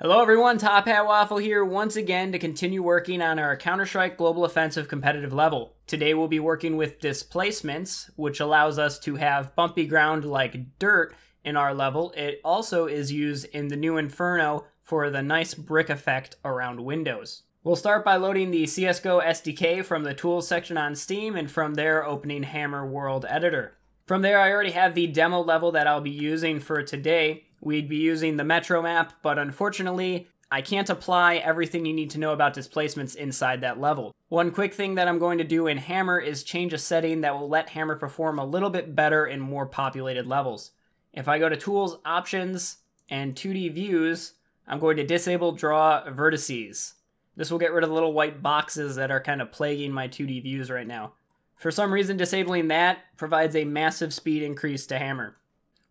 Hello everyone, TopHATwaffle here once again to continue working on our Counter-Strike Global Offensive competitive level. Today we'll be working with Displacements, which allows us to have bumpy ground like dirt in our level. It also is used in the new Inferno for the nice brick effect around windows. We'll start by loading the CSGO SDK from the Tools section on Steam, and from there opening Hammer World Editor. From there I already have the demo level that I'll be using for today. We'd be using the Metro map, but unfortunately, I can't apply everything you need to know about displacements inside that level. One quick thing that I'm going to do in Hammer is change a setting that will let Hammer perform a little bit better in more populated levels. If I go to Tools, Options, and 2D Views, I'm going to disable Draw Vertices. This will get rid of the little white boxes that are kind of plaguing my 2D views right now. For some reason, disabling that provides a massive speed increase to Hammer.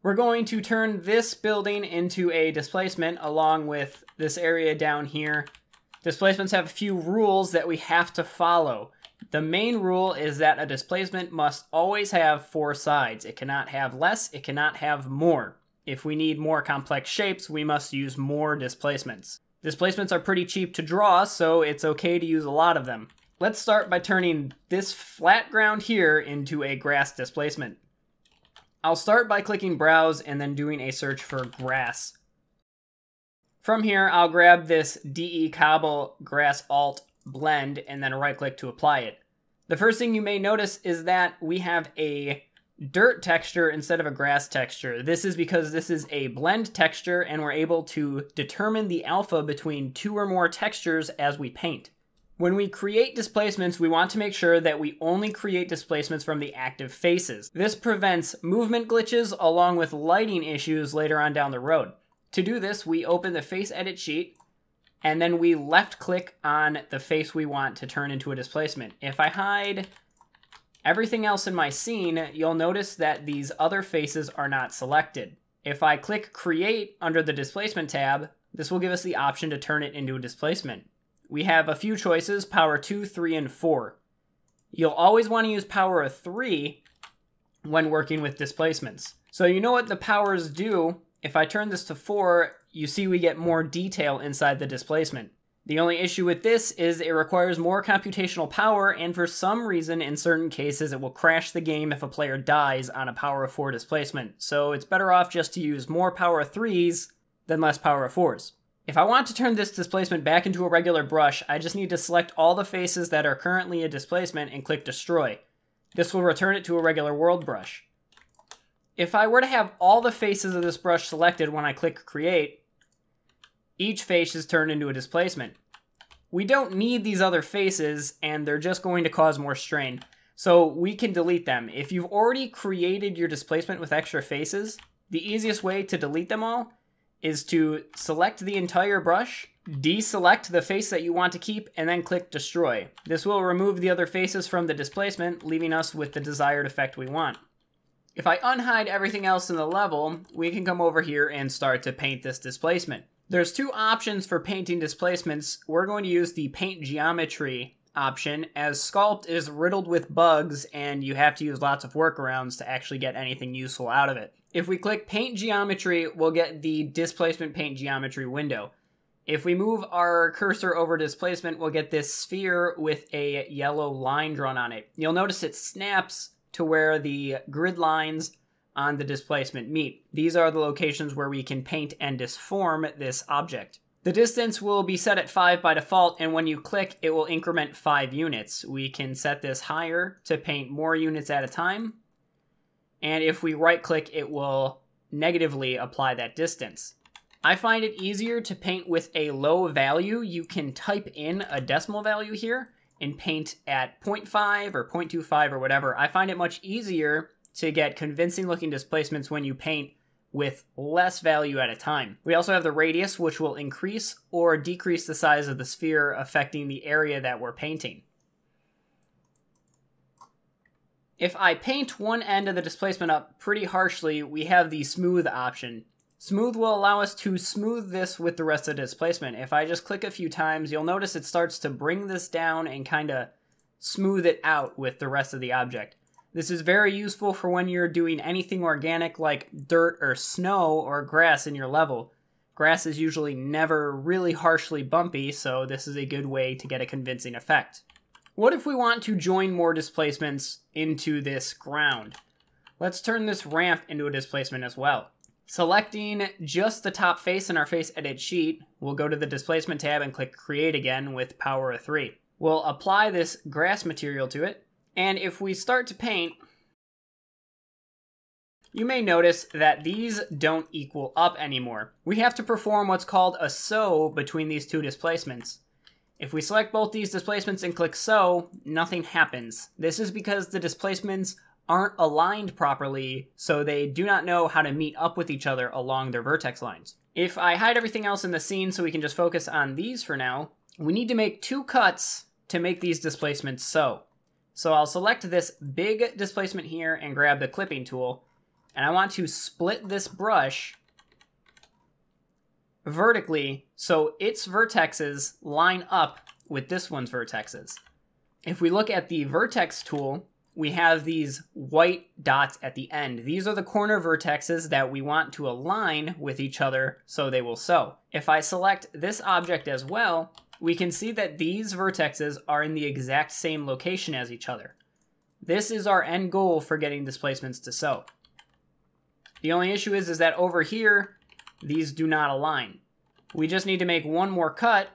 We're going to turn this building into a displacement along with this area down here. Displacements have a few rules that we have to follow. The main rule is that a displacement must always have 4 sides. It cannot have less, it cannot have more. If we need more complex shapes, we must use more displacements. Displacements are pretty cheap to draw, so it's okay to use a lot of them. Let's start by turning this flat ground here into a grass displacement. I'll start by clicking Browse and then doing a search for grass. From here, I'll grab this DE Cobble Grass Alt Blend and then right-click to apply it. The first thing you may notice is that we have a dirt texture instead of a grass texture. This is because this is a blend texture and we're able to determine the alpha between 2 or more textures as we paint. When we create displacements, we want to make sure that we only create displacements from the active faces. This prevents movement glitches along with lighting issues later on down the road. To do this, we open the face edit sheet and then we left click on the face we want to turn into a displacement. If I hide everything else in my scene, you'll notice that these other faces are not selected. If I click create under the displacement tab, this will give us the option to turn it into a displacement. We have a few choices, power 2, 3, and 4. You'll always want to use power 3 when working with displacements. So you know what the powers do. If I turn this to 4, you see we get more detail inside the displacement. The only issue with this is it requires more computational power, and for some reason, in certain cases, it will crash the game if a player dies on a power 4 displacement. So it's better off just to use more power 3s than less power 4s. If I want to turn this displacement back into a regular brush, I just need to select all the faces that are currently a displacement and click Destroy. This will return it to a regular world brush. If I were to have all the faces of this brush selected when I click Create, each face is turned into a displacement. We don't need these other faces, and they're just going to cause more strain. So we can delete them. If you've already created your displacement with extra faces, the easiest way to delete them all is to select the entire brush, deselect the face that you want to keep, and then click Destroy. This will remove the other faces from the displacement, leaving us with the desired effect we want. If I unhide everything else in the level, we can come over here and start to paint this displacement. There's 2 options for painting displacements. We're going to use the Paint Geometry option, as Sculpt is riddled with bugs and you have to use lots of workarounds to actually get anything useful out of it. If we click Paint Geometry, we'll get the Displacement Paint Geometry window. If we move our cursor over displacement, we'll get this sphere with a yellow line drawn on it. You'll notice it snaps to where the grid lines on the displacement meet. These are the locations where we can paint and disform this object. The distance will be set at 5 by default, and when you click, it will increment 5 units. We can set this higher to paint more units at a time, and if we right-click, it will negatively apply that distance. I find it easier to paint with a low value. You can type in a decimal value here and paint at 0.5 or 0.25 or whatever. I find it much easier to get convincing-looking displacements when you paint with less value at a time. We also have the radius, which will increase or decrease the size of the sphere, affecting the area that we're painting. If I paint one end of the displacement up pretty harshly, we have the smooth option. Smooth will allow us to smooth this with the rest of the displacement. If I just click a few times, you'll notice it starts to bring this down and kind of smooth it out with the rest of the object. This is very useful for when you're doing anything organic like dirt or snow or grass in your level. Grass is usually never really harshly bumpy, so this is a good way to get a convincing effect. What if we want to join more displacements into this ground? Let's turn this ramp into a displacement as well. Selecting just the top face in our face edit sheet, we'll go to the Displacement tab and click Create again with power of 3. We'll apply this grass material to it, and if we start to paint, you may notice that these don't equal up anymore. We have to perform what's called a sew between these two displacements. If we select both these displacements and click sew, nothing happens. This is because the displacements aren't aligned properly, so they do not know how to meet up with each other along their vertex lines. If I hide everything else in the scene so we can just focus on these for now, we need to make 2 cuts to make these displacements sew. So I'll select this big displacement here and grab the clipping tool, and I want to split this brush vertically so its vertexes line up with this one's vertexes. If we look at the vertex tool, we have these white dots at the end. These are the corner vertexes that we want to align with each other so they will sew. If I select this object as well, we can see that these vertexes are in the exact same location as each other. This is our end goal for getting displacements to sew. The only issue is that over here, these do not align. We just need to make one more cut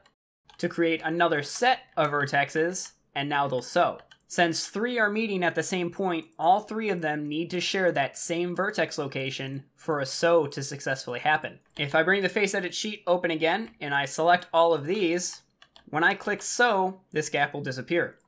to create another set of vertexes, and now they'll sew. Since 3 are meeting at the same point, all 3 of them need to share that same vertex location for a sew to successfully happen. If I bring the face edit sheet open again, and I select all of these, when I click sew, this gap will disappear.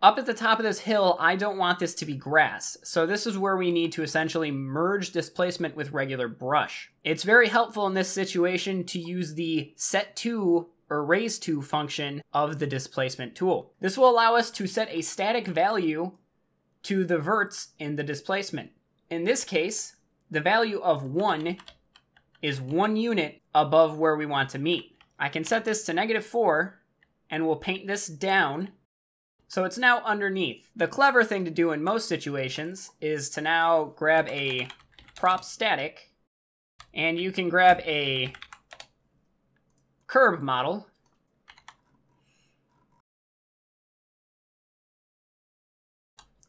Up at the top of this hill, I don't want this to be grass, so this is where we need to essentially merge displacement with regular brush. It's very helpful in this situation to use the set to or raise to function of the displacement tool. This will allow us to set a static value to the verts in the displacement. In this case, the value of 1 is 1 unit above where we want to meet. I can set this to -4, and we'll paint this down so it's now underneath. The clever thing to do in most situations is to now grab a prop static, and you can grab a curb model,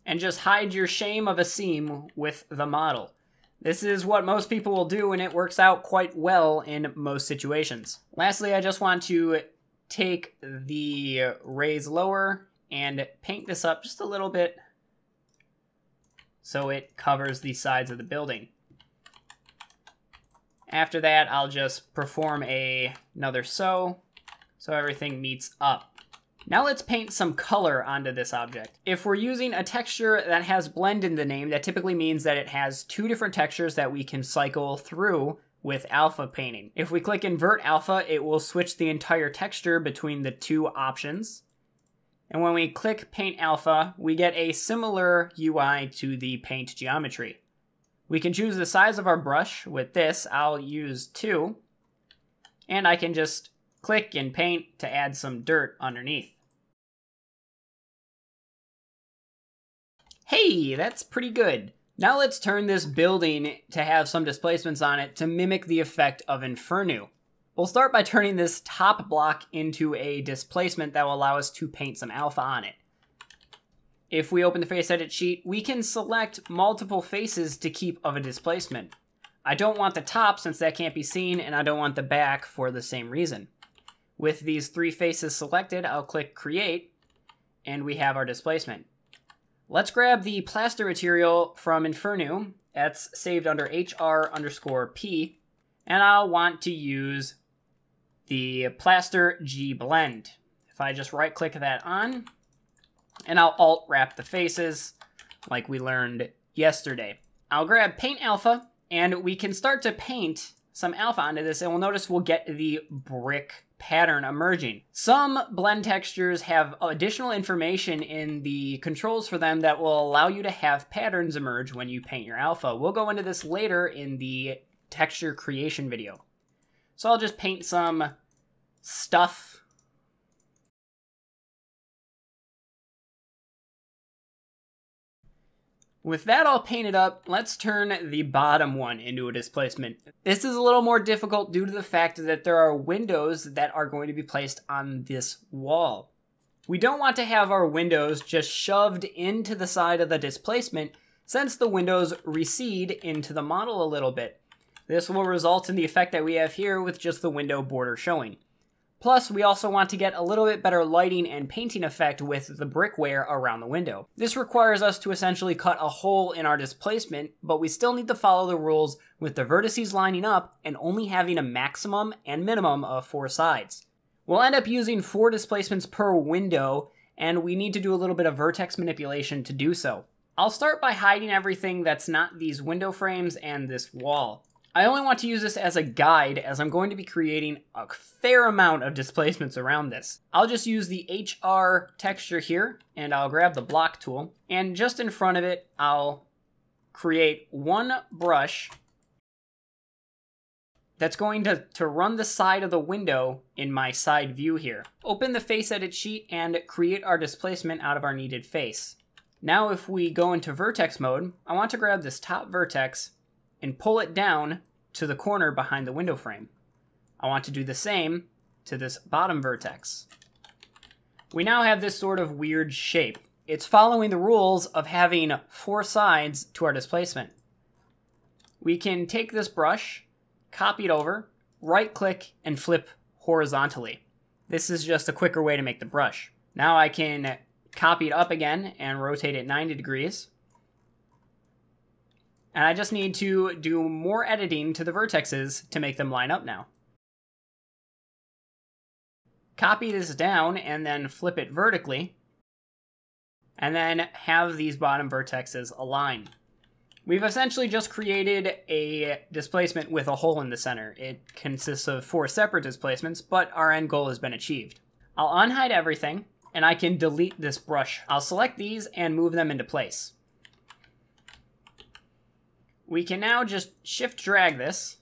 and just hide your shame of a seam with the model. This is what most people will do, and it works out quite well in most situations. Lastly, I just want to take the raise lower and paint this up just a little bit so it covers the sides of the building. After that, I'll just perform another sew so everything meets up. Now let's paint some color onto this object. If we're using a texture that has blend in the name, that typically means that it has 2 different textures that we can cycle through with alpha painting. If we click invert alpha, it will switch the entire texture between the 2 options. And when we click paint alpha, we get a similar UI to the paint geometry. We can choose the size of our brush. With this, I'll use 2. And I can just click and paint to add some dirt underneath. Hey, that's pretty good. Now let's turn this building to have some displacements on it to mimic the effect of Inferno. We'll start by turning this top block into a displacement that will allow us to paint some alpha on it. If we open the face edit sheet, we can select multiple faces to keep of a displacement. I don't want the top since that can't be seen, and I don't want the back for the same reason. With these 3 faces selected, I'll click create, and we have our displacement. Let's grab the plaster material from Inferno. That's saved under HR_P, and I'll want to use the plaster G blend. If I just right click that on, and I'll alt wrap the faces like we learned yesterday. I'll grab paint alpha, and we can start to paint some alpha onto this, and we'll notice we'll get the brick pattern emerging. Some blend textures have additional information in the controls for them that will allow you to have patterns emerge when you paint your alpha. We'll go into this later in the texture creation video. So I'll just paint some stuff. With that all painted up, let's turn the bottom one into a displacement. This is a little more difficult due to the fact that there are windows that are going to be placed on this wall. We don't want to have our windows just shoved into the side of the displacement, since the windows recede into the model a little bit. This will result in the effect that we have here with just the window border showing. Plus, we also want to get a little bit better lighting and painting effect with the brickware around the window. This requires us to essentially cut a hole in our displacement, but we still need to follow the rules with the vertices lining up and only having a maximum and minimum of 4 sides. We'll end up using 4 displacements per window, and we need to do a little bit of vertex manipulation to do so. I'll start by hiding everything that's not these window frames and this wall. I only want to use this as a guide, as I'm going to be creating a fair amount of displacements around this. I'll just use the HR texture here, and I'll grab the block tool, and just in front of it, I'll create one brush that's going to run the side of the window in my side view here. Open the face edit sheet and create our displacement out of our needed face. Now if we go into vertex mode, I want to grab this top vertex and pull it down to the corner behind the window frame. I want to do the same to this bottom vertex. We now have this sort of weird shape. It's following the rules of having 4 sides to our displacement. We can take this brush, copy it over, right-click, and flip horizontally. This is just a quicker way to make the brush. Now I can copy it up again and rotate it 90 degrees. And I just need to do more editing to the vertexes to make them line up now. Copy this down and then flip it vertically. And then have these bottom vertexes align. We've essentially just created a displacement with a hole in the center. It consists of 4 separate displacements, but our end goal has been achieved. I'll unhide everything, and I can delete this brush. I'll select these and move them into place. We can now just shift drag this,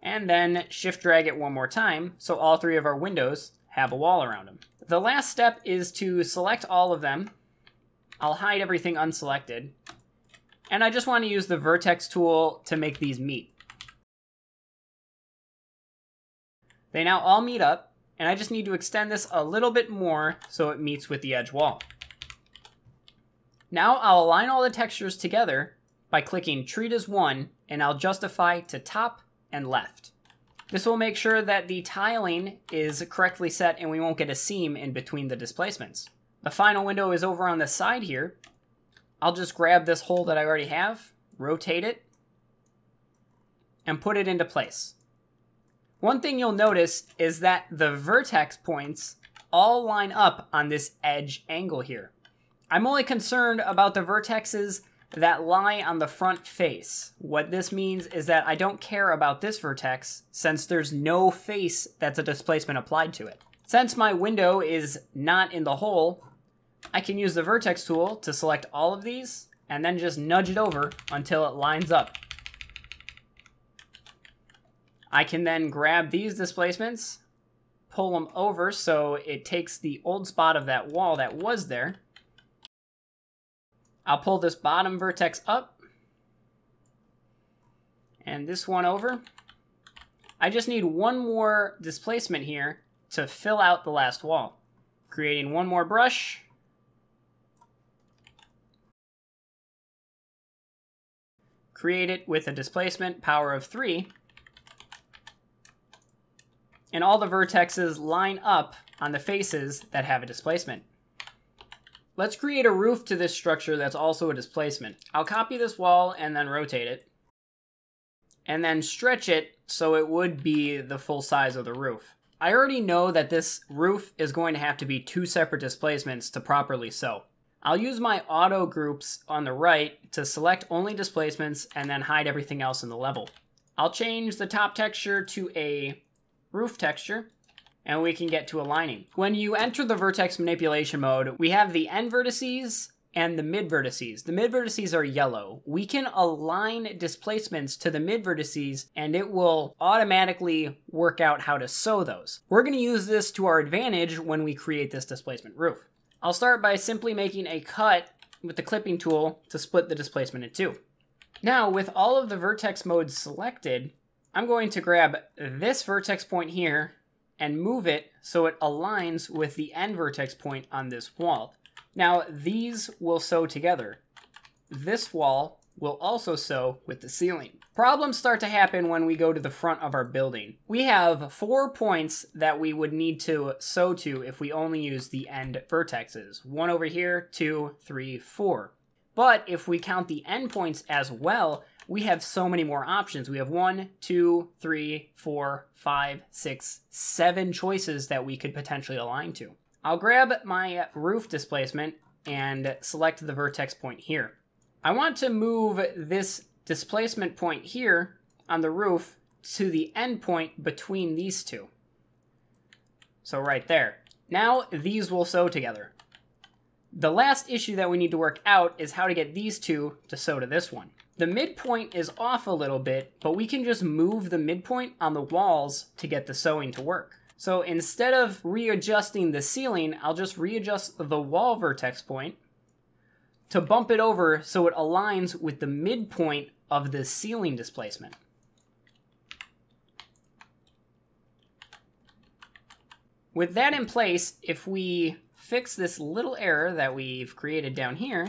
and then shift drag it one more time, so all 3 of our windows have a wall around them. The last step is to select all of them. I'll hide everything unselected, and I just want to use the vertex tool to make these meet. They now all meet up, and I just need to extend this a little bit more so it meets with the edge wall. Now I'll align all the textures together by clicking Treat as One, and I'll justify to top and left. This will make sure that the tiling is correctly set and we won't get a seam in between the displacements. The final window is over on the side here. I'll just grab this hole that I already have, rotate it, and put it into place. One thing you'll notice is that the vertex points all line up on this edge angle here. I'm only concerned about the vertexes that lie on the front face. What this means is that I don't care about this vertex since there's no face that's a displacement applied to it. Since my window is not in the hole, I can use the vertex tool to select all of these and then just nudge it over until it lines up. I can then grab these displacements, pull them over so it takes the old spot of that wall that was there. I'll pull this bottom vertex up and this one over. I just need one more displacement here to fill out the last wall. Creating one more brush. Create it with a displacement power of 3. And all the vertexes line up on the faces that have a displacement. Let's create a roof to this structure that's also a displacement. I'll copy this wall and then rotate it. And then stretch it so it would be the full size of the roof. I already know that this roof is going to have to be 2 separate displacements to properly sew. I'll use my auto groups on the right to select only displacements and then hide everything else in the level. I'll change the top texture to a roof texture, and we can get to aligning. When you enter the vertex manipulation mode, we have the end vertices and the mid vertices. The mid vertices are yellow. We can align displacements to the mid vertices and it will automatically work out how to sew those. We're going to use this to our advantage when we create this displacement roof. I'll start by simply making a cut with the clipping tool to split the displacement in two. Now, with all of the vertex modes selected, I'm going to grab this vertex point here and move it so it aligns with the end vertex point on this wall. Now, these will sew together. This wall will also sew with the ceiling. Problems start to happen when we go to the front of our building. We have 4 points that we would need to sew to if we only use the end vertexes. 1 over here, 2, 3, 4. But if we count the endpoints as well, we have so many more options. We have 1, 2, 3, 4, 5, 6, 7 choices that we could potentially align to. I'll grab my roof displacement and select the vertex point here. I want to move this displacement point here on the roof to the endpoint between these two. So right there. Now these will sew together. The last issue that we need to work out is how to get these two to sew to this one. The midpoint is off a little bit, but we can just move the midpoint on the walls to get the sewing to work. So instead of readjusting the ceiling, I'll just readjust the wall vertex point to bump it over so it aligns with the midpoint of the ceiling displacement. With that in place, if we fix this little error that we've created down here,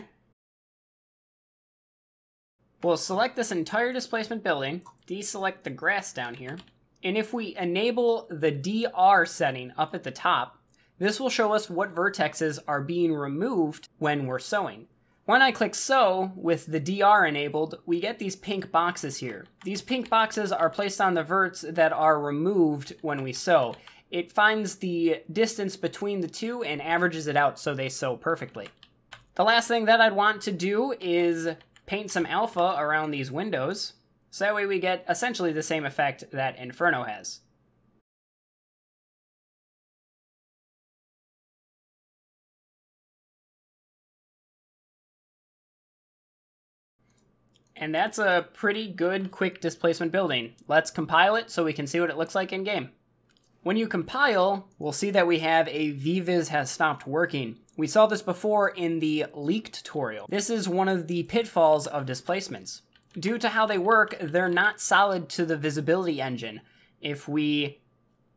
we'll select this entire displacement building, deselect the grass down here, and if we enable the DR setting up at the top, this will show us what vertexes are being removed when we're sewing. When I click sew with the DR enabled, we get these pink boxes here. These pink boxes are placed on the verts that are removed when we sew. It finds the distance between the two and averages it out so they sew perfectly. The last thing that I'd want to do is paint some alpha around these windows, so that way we get essentially the same effect that Inferno has. And that's a pretty good quick displacement building. Let's compile it so we can see what it looks like in game. When you compile, we'll see that we have a VViz has stopped working. We saw this before in the leak tutorial. This is one of the pitfalls of displacements. Due to how they work, they're not solid to the visibility engine. If we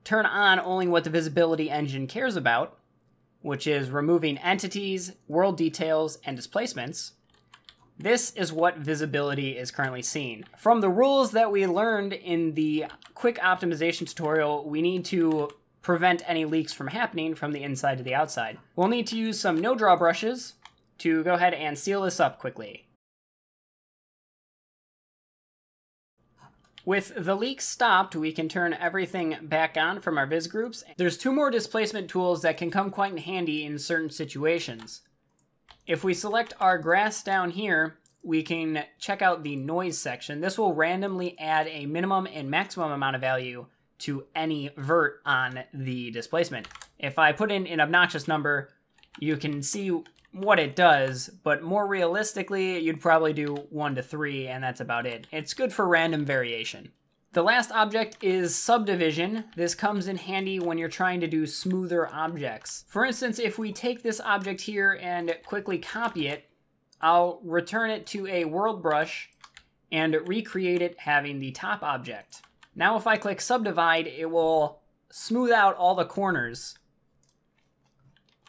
turn on only what the visibility engine cares about, which is removing entities, world details, and displacements, this is what visibility is currently seeing. From the rules that we learned in the quick optimization tutorial, we need to prevent any leaks from happening from the inside to the outside. We'll need to use some no-draw brushes to go ahead and seal this up quickly. With the leaks stopped, we can turn everything back on from our viz groups. There's 2 more displacement tools that can come quite in handy in certain situations. If we select our grass down here, we can check out the noise section. This will randomly add a minimum and maximum amount of value to any vert on the displacement. If I put in an obnoxious number, you can see what it does, but more realistically, you'd probably do 1 to 3, and that's about it. It's good for random variation. The last object is Subdivision. This comes in handy when you're trying to do smoother objects. For instance, if we take this object here and quickly copy it, I'll return it to a world brush and recreate it having the top object. Now if I click Subdivide, it will smooth out all the corners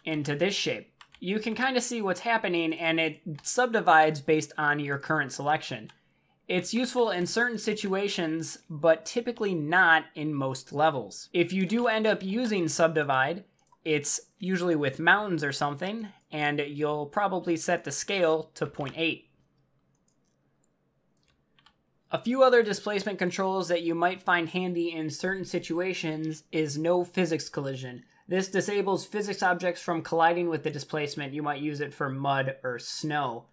into this shape. You can kind of see what's happening, and it subdivides based on your current selection. It's useful in certain situations, but typically not in most levels. If you do end up using Subdivide, it's usually with mountains or something, and you'll probably set the scale to 0.8. A few other displacement controls that you might find handy in certain situations is no physics collision. This disables physics objects from colliding with the displacement. You might use it for mud or snow.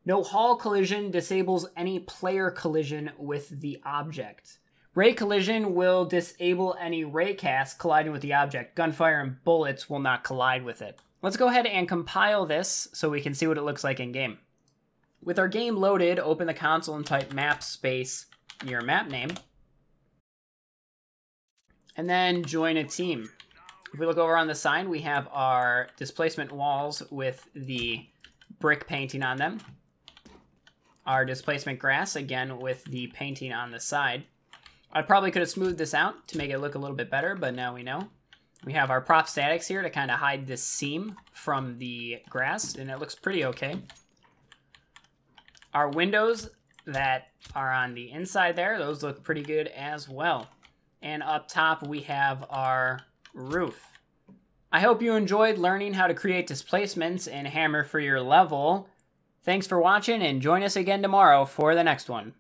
No Hall collision disables any player collision with the object. Ray collision will disable any ray cast colliding with the object. Gunfire and bullets will not collide with it. Let's go ahead and compile this so we can see what it looks like in game. With our game loaded, open the console and type map space your map name, and then join a team. If we look over on the side, we have our displacement walls with the brick painting on them. Our displacement grass, again, with the painting on the side. I probably could have smoothed this out to make it look a little bit better, but now we know. We have our prop statics here to kind of hide this seam from the grass, and it looks pretty okay. Our windows that are on the inside there, those look pretty good as well. And up top, we have our roof. I hope you enjoyed learning how to create displacements in Hammer for your level. Thanks for watching, and join us again tomorrow for the next one.